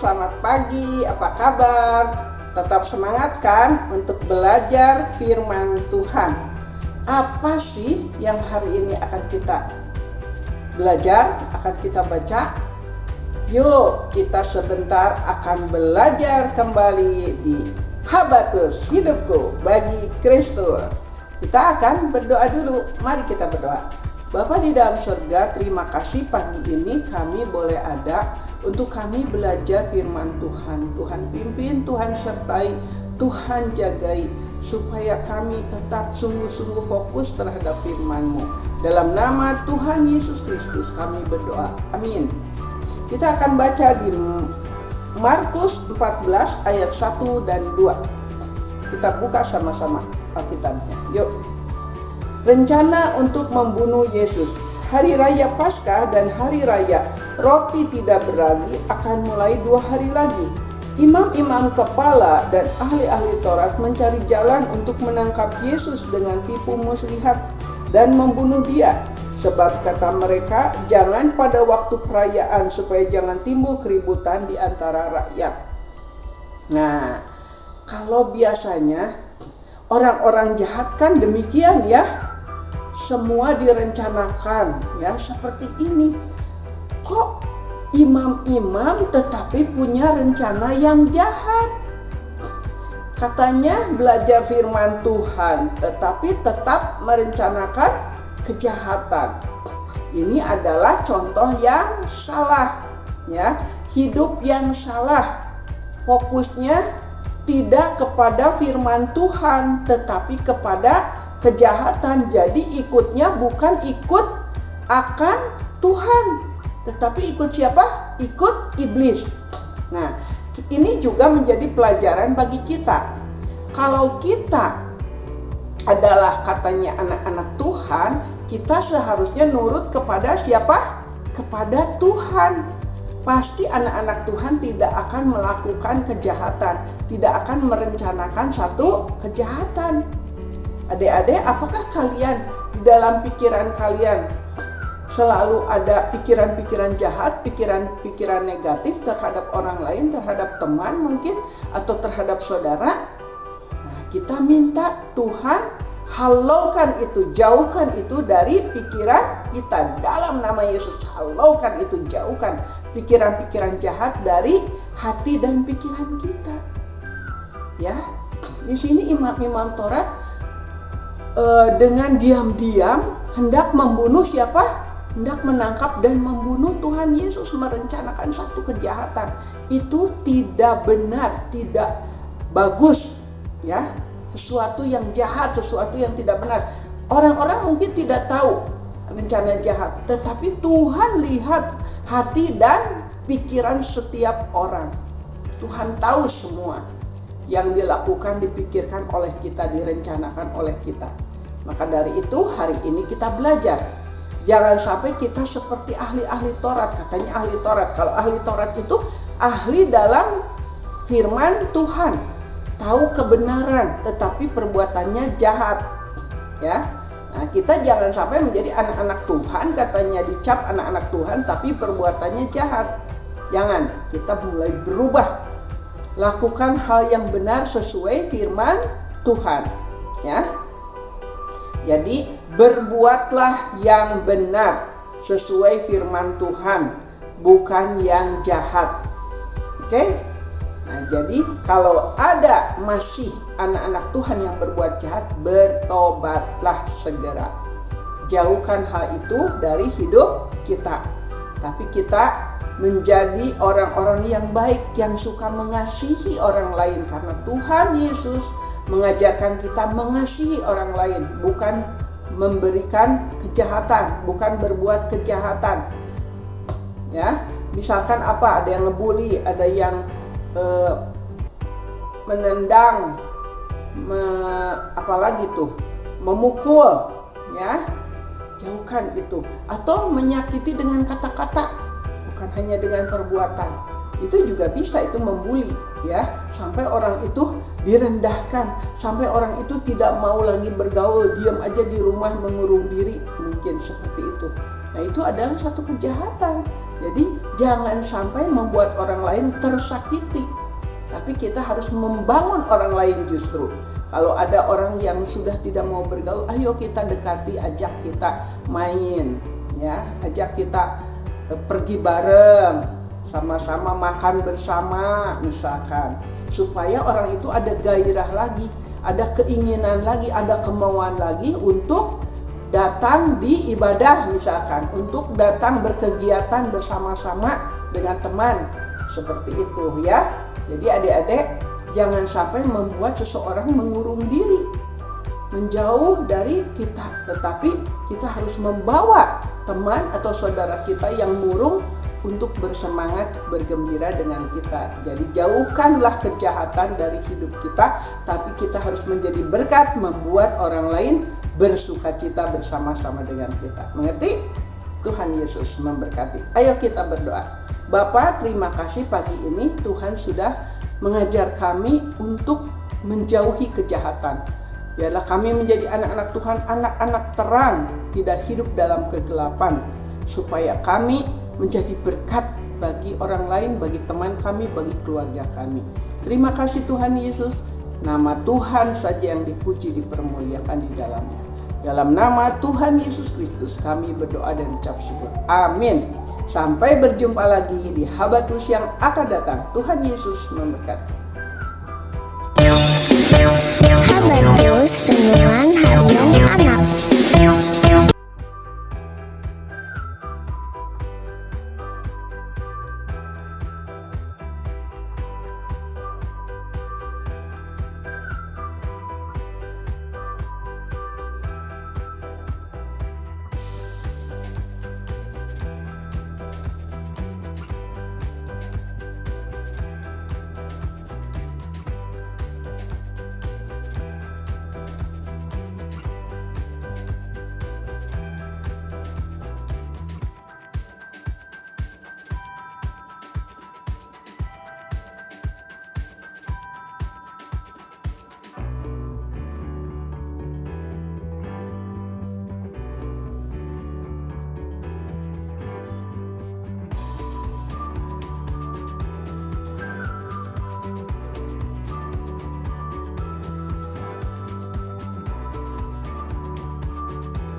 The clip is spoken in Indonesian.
selamat pagi, apa kabar? Tetap semangat kan untuk belajar firman Tuhan. Apa sih yang hari ini akan kita belajar, akan kita baca? Yuk kita sebentar akan belajar kembali di Habatus Hidupku Bagi Kristus. Kita akan berdoa dulu, mari kita berdoa. Bapa di dalam surga, terima kasih pagi ini kami boleh ada untuk kami belajar firman Tuhan. Tuhan pimpin, Tuhan sertai, Tuhan jagai, supaya kami tetap sungguh-sungguh fokus terhadap firman-Mu. Dalam nama Tuhan Yesus Kristus kami berdoa, amin. Kita akan baca di Markus 14 ayat 1 dan 2. Kita buka sama-sama Alkitabnya, yuk. Rencana untuk membunuh Yesus. Hari raya Paskah dan hari raya Roti Tidak Beragi akan mulai 2 hari lagi. Imam-imam kepala dan ahli-ahli Taurat mencari jalan untuk menangkap Yesus dengan tipu muslihat dan membunuh Dia. Sebab kata mereka, jangan pada waktu perayaan supaya jangan timbul keributan di antara rakyat. Nah, kalau biasanya orang-orang jahat kan demikian ya. Semua direncanakan ya seperti ini. Kok imam-imam tetapi punya rencana yang jahat? Katanya belajar firman Tuhan tetapi tetap merencanakan kejahatan. Ini adalah contoh yang salah ya, hidup yang salah. Fokusnya tidak kepada firman Tuhan tetapi kepada kejahatan. Jadi ikutnya bukan ikut akan Tuhan, tetapi ikut siapa? Ikut iblis. Nah, ini juga menjadi pelajaran bagi kita. Kalau kita adalah katanya anak-anak Tuhan, kita seharusnya nurut kepada siapa? Kepada Tuhan. Pasti anak-anak Tuhan tidak akan melakukan kejahatan, tidak akan merencanakan satu kejahatan. Adik-adik, apakah kalian di dalam pikiran kalian selalu ada pikiran-pikiran jahat, pikiran-pikiran negatif terhadap orang lain, terhadap teman mungkin, atau terhadap saudara? Nah, kita minta Tuhan halaukan itu, jauhkan itu dari pikiran kita. Dalam nama Yesus, halaukan itu, jauhkan pikiran-pikiran jahat dari hati dan pikiran kita. Ya, di sini imam-imam Taurat dengan diam-diam hendak membunuh siapa? Hendak menangkap dan membunuh Tuhan Yesus, merencanakan satu kejahatan. Itu tidak benar, tidak bagus ya. Sesuatu yang jahat, sesuatu yang tidak benar. Orang-orang mungkin tidak tahu rencana jahat, tetapi Tuhan lihat hati dan pikiran setiap orang. Tuhan tahu semua yang dilakukan, dipikirkan oleh kita, direncanakan oleh kita. Maka dari itu hari ini kita belajar. Jangan sampai kita seperti ahli-ahli Taurat. Katanya ahli Taurat. Kalau ahli Taurat itu ahli dalam firman Tuhan. Tahu kebenaran tetapi perbuatannya jahat. Ya. Nah, kita jangan sampai menjadi anak-anak Tuhan, katanya dicap anak-anak Tuhan tapi perbuatannya jahat. Jangan, kita mulai berubah. Lakukan hal yang benar sesuai firman Tuhan. Ya. Jadi berbuatlah yang benar sesuai firman Tuhan, bukan yang jahat. Oke? Nah, jadi kalau ada masih anak-anak Tuhan yang berbuat jahat, bertobatlah segera. Jauhkan hal itu dari hidup kita. Tapi kita menjadi orang-orang yang baik, yang suka mengasihi orang lain, karena Tuhan Yesus mengajarkan kita mengasihi orang lain, bukan memberikan kejahatan, bukan berbuat kejahatan. Ya, misalkan apa? Ada yang ngebully, ada yang menendang, apalagi tuh, memukul, ya. Jauhkan itu. Atau menyakiti dengan kata-kata, bukan hanya dengan perbuatan. itu juga bisa itu membuli ya, sampai orang itu direndahkan, sampai orang itu tidak mau lagi bergaul, diam aja di rumah mengurung diri, mungkin seperti itu. Nah, itu adalah satu kejahatan. Jadi jangan sampai membuat orang lain tersakiti, tapi kita harus membangun orang lain justru. Kalau ada orang yang sudah tidak mau bergaul, ayo kita dekati, ajak kita main ya, ajak kita pergi bareng, sama-sama makan bersama misalkan, supaya orang itu ada gairah lagi, ada keinginan lagi, ada kemauan lagi untuk datang di ibadah misalkan, untuk datang berkegiatan bersama-sama dengan teman, seperti itu ya. Jadi adik-adik, jangan sampai membuat seseorang mengurung diri, menjauh dari kita, tetapi kita harus membawa teman atau saudara kita yang murung untuk bersemangat, bergembira dengan kita. Jadi jauhkanlah kejahatan dari hidup kita, tapi kita harus menjadi berkat, membuat orang lain bersukacita bersama-sama dengan kita. Mengerti? Tuhan Yesus memberkati. Ayo kita berdoa. Bapa, terima kasih pagi ini Tuhan sudah mengajar kami untuk menjauhi kejahatan. Biarlah kami menjadi anak-anak Tuhan, anak-anak terang, tidak hidup dalam kegelapan, supaya kami menjadi berkat bagi orang lain, bagi teman kami, bagi keluarga kami. Terima kasih Tuhan Yesus. Nama Tuhan saja yang dipuji, dipermuliakan di dalamnya. Dalam nama Tuhan Yesus Kristus kami berdoa dan ucap syukur. Amin. Sampai berjumpa lagi di Habatus yang akan datang. Tuhan Yesus memberkati. Habatus Renungan Harian Anak.